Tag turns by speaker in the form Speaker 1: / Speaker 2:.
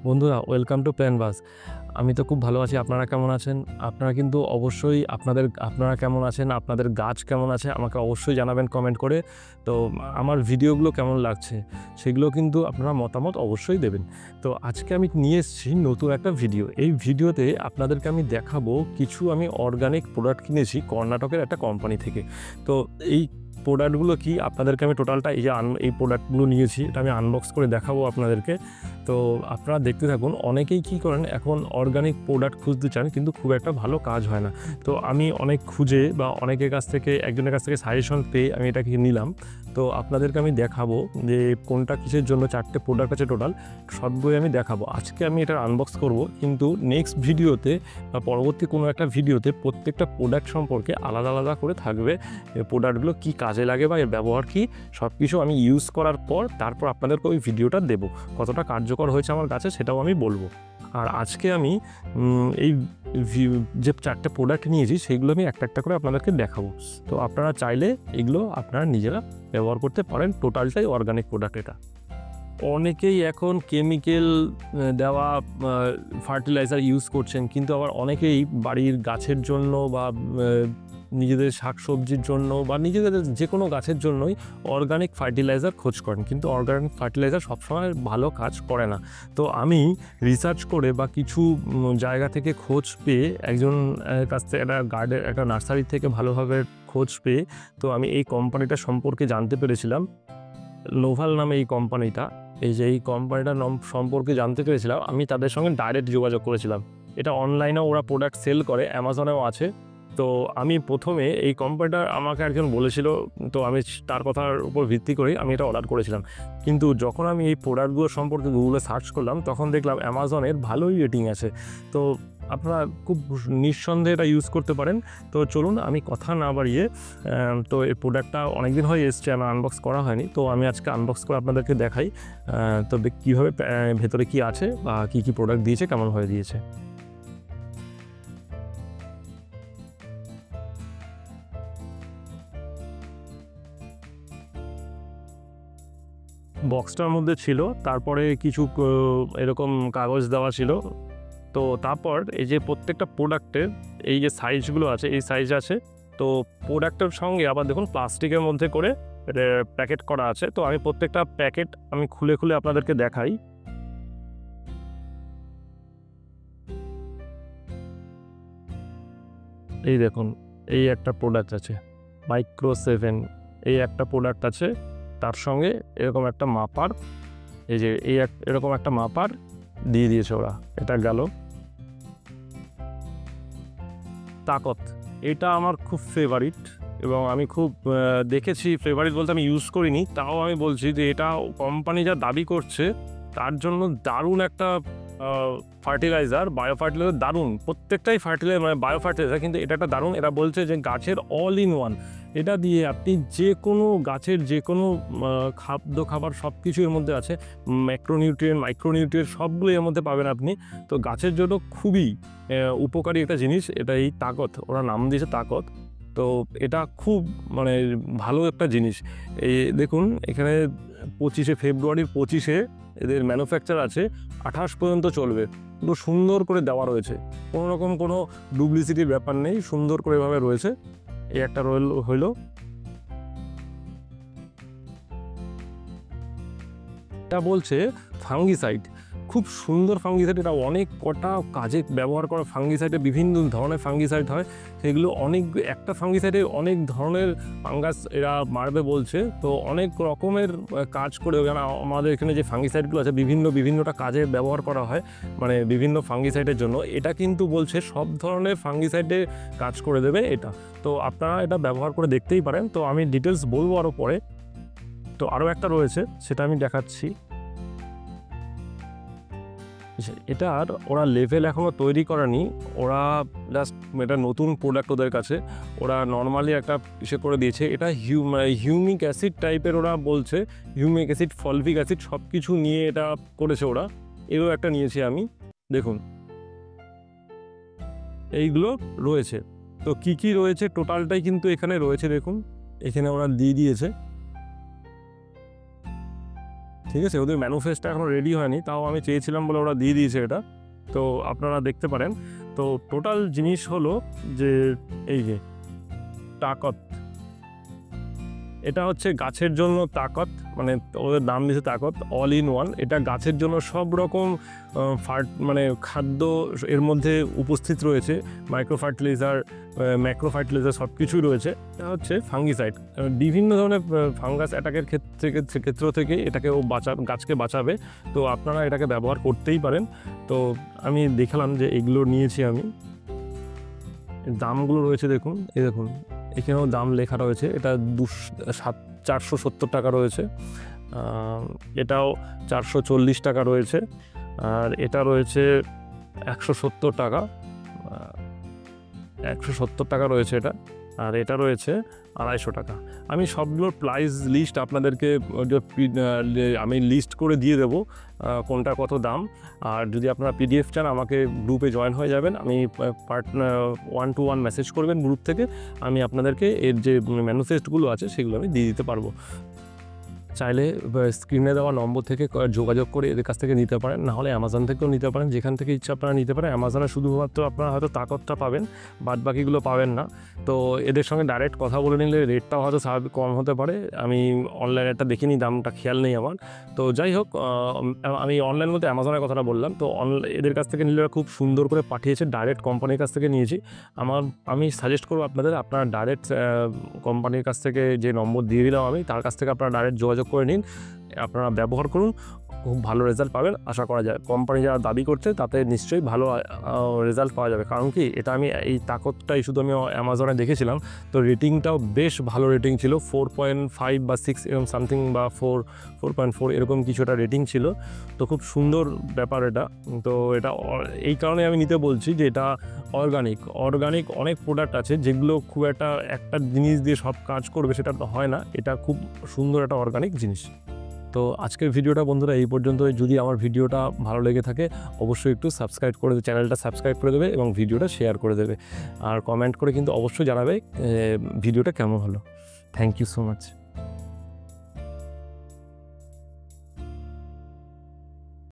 Speaker 1: বন্ধুরা, welcome to plan বাস। আমি তো খুব ভালো আছি। আপনারা কেমন আছেন? আপনারা কিন্তু অবশ্যই আপনারা কেমন আছেন, আপনাদের গাছ কেমন আছে আমাকে অবশ্যই জানাবেন কমেন্ট করে। তো আমার ভিডিওগুলো কেমন লাগছে সেগুলো কিন্তু আপনারা মতামত অবশ্যই দেবেন। তো আজকে আমি নিয়ে এসেছি নতুন একটা ভিডিও। এই ভিডিওতে আপনাদেরকে আমি দেখাবো কিছু আমি অর্গানিক প্রোডাক্ট কিনেছি কর্ণাটকের একটা কোম্পানি থেকে। তো এই প্রোডাক্টগুলো কি আপনাদেরকে আমি টোটালটা এই প্রোডাক্টগুলো নিয়েছি, এটা আমি আনবক্স করে দেখাবো আপনাদেরকে। তো আপনারা দেখতে থাকুন। অনেকেই কী করেন, এখন অর্গানিক প্রোডাক্ট খুঁজতে চান কিন্তু খুব একটা ভালো কাজ হয় না। তো আমি অনেক খুঁজে বা একজনের কাছ থেকে সাজেশন পেয়ে আমি এটাকে নিলাম। তো আপনাদেরকে আমি দেখাবো যে কোনটা কিসের জন্য। 4টে প্রোডাক্ট আছে টোটাল, সবগুলোই আমি দেখাবো। আজকে আমি এটা আনবক্স করব, কিন্তু নেক্সট ভিডিওতে বা পরবর্তী কোনো একটা ভিডিওতে প্রত্যেকটা প্রোডাক্ট সম্পর্কে আলাদা আলাদা করে থাকবে। প্রোডাক্টগুলো কী কাজে লাগে বা এর ব্যবহার কী, সব কিছু আমি ইউজ করার পর তারপর আপনাদেরকে ওই ভিডিওটা দেবো। কতটা কার্যকর হয়েছে আমার কাছে সেটাও আমি বলবো। আর আজকে আমি এই যে 4টে প্রোডাক্ট নিয়েছি সেইগুলো আমি একটা একটা করে আপনাদেরকে দেখাবো। তো আপনারা চাইলে এগুলো আপনারা নিজেরা ব্যবহার করতে পারেন। টোটালটাই অর্গানিক প্রোডাক্ট এটা। অনেকেই এখন কেমিক্যাল দেওয়া ফার্টিলাইজার ইউজ করছেন, কিন্তু আবার অনেকেই বাড়ির গাছের জন্য বা নিজেদের শাকসবজির জন্য বা নিজেদের যে কোনো গাছের জন্যই অর্গানিক ফার্টিলাইজার খোঁজ করেন, কিন্তু অর্গানিক ফার্টিলাইজার সবসময় ভালো কাজ করে না। তো আমি রিসার্চ করে বা কিছু জায়গা থেকে খোঁজ পেয়ে, একজন কাছ থেকে একটা নার্সারি থেকে ভালোভাবে খোঁজ পেয়ে, তো আমি এই কোম্পানিটা সম্পর্কে জানতে পেরেছিলাম। লোভাল নামে এই কোম্পানিটা, এই কোম্পানিটার নাম সম্পর্কে জানতে পেরেছিলাম। আমি তাদের সঙ্গে ডাইরেক্ট যোগাযোগ করেছিলাম। এটা অনলাইনেও ওরা প্রোডাক্ট সেল করে, অ্যামাজনেও আছে। তো আমি প্রথমে এই কোম্পানিটা আমাকে একজন বলেছিল, তো আমি তার কথার উপর ভিত্তি করে আমি এটা অর্ডার করেছিলাম। কিন্তু যখন আমি এই প্রোডাক্টগুলো সম্পর্কে গুগলে সার্চ করলাম, তখন দেখলাম অ্যামাজনের ভালোই রেটিং আছে। তো আপনারা খুব নিঃসন্দেহে এটা ইউজ করতে পারেন। তো চলুন, আমি কথা না বাড়িয়ে, তো এই প্রোডাক্টটা অনেকদিন হয়ে এসছে, আমার আনবক্স করা হয়নি। তো আমি আজকে আনবক্স করে আপনাদেরকে দেখাই তো কীভাবে ভেতরে কী আছে বা কী কী প্রোডাক্ট দিয়েছে, কেমনভাবে দিয়েছে। বক্সটার মধ্যে ছিল, তারপরে কিছু এরকম কাগজ দেওয়া ছিল। তো তারপর এই যে প্রত্যেকটা প্রোডাক্টের এই যে সাইজগুলো আছে, এই সাইজ আছে। তো প্রোডাক্টের সঙ্গে আবার দেখুন প্লাস্টিকের মধ্যে করে প্যাকেট করা আছে। তো আমি প্রত্যেকটা প্যাকেট আমি খুলে খুলে আপনাদেরকে দেখাই। এই দেখুন, এই একটা প্রোডাক্ট আছে মাইক্রো 7, এই একটা প্রোডাক্ট আছে। তার সঙ্গে এরকম একটা মাপার, এই যে এরকম একটা মাপার দিয়ে দিয়েছে ওরা। এটা গেল তাকত। এটা আমার খুব ফেভারিট এবং আমি খুব দেখেছি। ফেভারিট বলতে আমি ইউজ করিনি, তাও আমি বলছি যে এটা কোম্পানি যা দাবি করছে তার জন্য দারুণ একটা ফার্টিলাইজার, বায়ো ফার্টিলাইজার দারুণ। প্রত্যেকটাই ফার্টিলাইজার মানে বায়ো ফার্টিলাইজার, কিন্তু এটা একটা দারুণ। এরা বলছে যে গাছের অল ইন ওয়ান, এটা দিয়ে আপনি যে কোনো গাছের যে কোনো খাবার সব কিছু এর মধ্যে আছে। ম্যাক্রোনিউট্রিয়েন্ট, মাইক্রোনিউট্রিয়েন্ট সবগুলো এর মধ্যে পাবেন আপনি। তো গাছের জন্য খুবই উপকারী একটা জিনিস। এটা এই তাকত, ওরা নাম দিয়েছে তাকত। তো এটা খুব মানে ভালো একটা জিনিস। এই দেখুন এখানে 25শে ফেব্রুয়ারির 25শে এদের ম্যানুফ্যাকচার আছে, 28 পর্যন্ত চলবে। কিন্তু সুন্দর করে দেওয়া রয়েছে, কোনো রকম কোনো ডুপ্লিসিটির ব্যাপার নেই, সুন্দর করে এভাবে রয়েছে। এই একটা হইলো। এটা বলছে ফাঙ্গিসাইড, খুব সুন্দর ফাঙ্গিসাইড। এটা অনেক কটা কাজে ব্যবহার করা ফাঙ্গিসাইডে, বিভিন্ন ধরনের ফাঙ্গিসাইড হয় সেগুলো। একটা ফাঙ্গিসাইডে অনেক ধরনের ফাঙ্গাস এরা মারবে বলছে। তো অনেক রকমের কাজ করে, কারণ আমাদের এখানে যে ফাঙ্গিসাইডগুলো আছে বিভিন্নটা কাজে ব্যবহার করা হয়, মানে বিভিন্ন ফাঙ্গিসাইডের জন্য। এটা কিন্তু বলছে সব ধরনের ফাঙ্গিসাইডে কাজ করে দেবে এটা। তো আপনারা এটা ব্যবহার করে দেখতেই পারেন। তো আমি ডিটেলস বলবো আরও পরে। তো আরও একটা রয়েছে, সেটা আমি দেখাচ্ছি। এটার ওরা লেভেল এখনও তৈরি করেনি, ওরা জাস্ট এটা নতুন প্রোডাক্ট ওদের কাছে। ওরা নর্মালি একটা ইসে করে দিয়েছে। এটা হিউমিক অ্যাসিড টাইপের, ওরা বলছে হিউমিক অ্যাসিড, ফলভিক অ্যাসিড সব কিছু নিয়ে এটা করেছে ওরা। এরও একটা নিয়েছি আমি, দেখুন এইগুলো রয়েছে। তো কি কি রয়েছে টোটালটাই কিন্তু এখানে রয়েছে, দেখুন এখানে ওরা দিয়ে দিয়েছে। ঠিক আছে, ওদের ম্যানুফেসটা এখনও রেডি হয়নি, তাও আমি চেয়েছিলাম বলে ওরা দিয়ে দিয়েছে এটা। তো আপনারা দেখতে পারেন। তো টোটাল জিনিস হলো যে এই যে তাকত, এটা হচ্ছে গাছের জন্য তাকত, মানে ওদের নাম দিয়েছে তাকত অল ইন ওয়ান। এটা গাছের জন্য সব রকম মানে খাদ্য এর মধ্যে উপস্থিত রয়েছে, মাইক্রো ফার্টিলাইজার, ম্যাক্রো ফার্টিলাইজার সব কিছুই রয়েছে। এটা হচ্ছে ফাঙ্গিসাইড, বিভিন্ন ধরনের ফাঙ্গাস অ্যাটাকের ক্ষেত্র থেকে এটাকে ও গাছকে বাঁচাবে। তো আপনারা এটাকে ব্যবহার করতেই পারেন। তো আমি দেখালাম যে এগুলো নিয়েছি আমি, দামগুলো রয়েছে দেখুন, এই দেখুন এখানেও দাম লেখা রয়েছে। এটা 470 টাকা রয়েছে, এটাও 440 টাকা রয়েছে, আর এটা রয়েছে 170 টাকা, 170 টাকা রয়েছে এটা, আর এটা রয়েছে 250 টাকা। আমি সবগুলোর প্রাইস লিস্ট আপনাদেরকে আমি লিস্ট করে দিয়ে দেবো কোনটা কত দাম। আর যদি আপনারা পিডিএফ চান আমাকে গ্রুপে জয়েন হয়ে যাবেন, আমি পার্টনার 1-to-1 মেসেজ করবেন গ্রুপ থেকে, আমি আপনাদেরকে এর যে ম্যানুফেস্টগুলো আছে সেগুলো আমি দিয়ে দিতে পারবো। চাইলে স্ক্রিনে দেওয়া নম্বর থেকে যোগাযোগ করে এদের কাছ থেকে নিতে পারেন, নাহলে অ্যামাজন থেকেও নিতে পারেন, যেখান থেকে ইচ্ছা আপনারা নিতে পারেন। অ্যামাজনে শুধুমাত্র আপনারা হয়তো তাকতটা পাবেন, বাদ বাকিগুলো পাবেন না। তো এদের সঙ্গে ডাইরেক্ট কথা বলে নিলে রেটটাও হয়তো স্বাভাবিক কম হতে পারে। আমি অনলাইনেরটা দেখিনি, দামটা খেয়াল নেই আমার। তো যাই হোক, আমি অনলাইন বলতে অ্যামাজনের কথাটা বললাম। তো এদের কাছ থেকে নিলে খুব সুন্দর করে পাঠিয়েছে, ডাইরেক্ট কোম্পানির কাছ থেকে নিয়েছি। আমি সাজেস্ট করবো আপনারা ডাইরেক্ট কোম্পানির কাছ থেকে, যে নম্বর দিয়ে দিলাম আমি, তার কাছ থেকে আপনারা ডাইরেক্ট যোগাযোগ করে নিন, আপনারা ব্যবহার করুন, খুব ভালো রেজাল্ট পাবেন আশা করা যায়। কোম্পানি যারা দাবি করছে তাতে নিশ্চয়ই ভালো রেজাল্ট পাওয়া যাবে। কারণ কি, এটা আমি এই তাকতটাই শুধু আমি অ্যামাজনে দেখেছিলাম, তো রেটিংটাও বেশ ভালো রেটিং ছিল, 4.5 বা 6 এরকম সামথিং, বা 4.4 এরকম কিছু একটা রেটিং ছিল। তো খুব সুন্দর ব্যাপার এটা। তো এটা এই কারণে আমি নিতে বলছি যে এটা অর্গানিক অনেক প্রোডাক্ট আছে যেগুলো খুব একটা জিনিস দিয়ে সব কাজ করবে সেটা তো হয় না। এটা খুব সুন্দর একটা অর্গানিক জিনিস। তো আজকের ভিডিওটা বন্ধুরা এই পর্যন্ত। যদি আমার ভিডিওটা ভালো লেগে থাকে অবশ্যই একটু চ্যানেলটা সাবস্ক্রাইব করে দেবে এবং ভিডিওটা শেয়ার করে দেবে, আর কমেন্ট করে কিন্তু অবশ্যই জানাবে ভিডিওটা কেমন হলো। Thank you so much.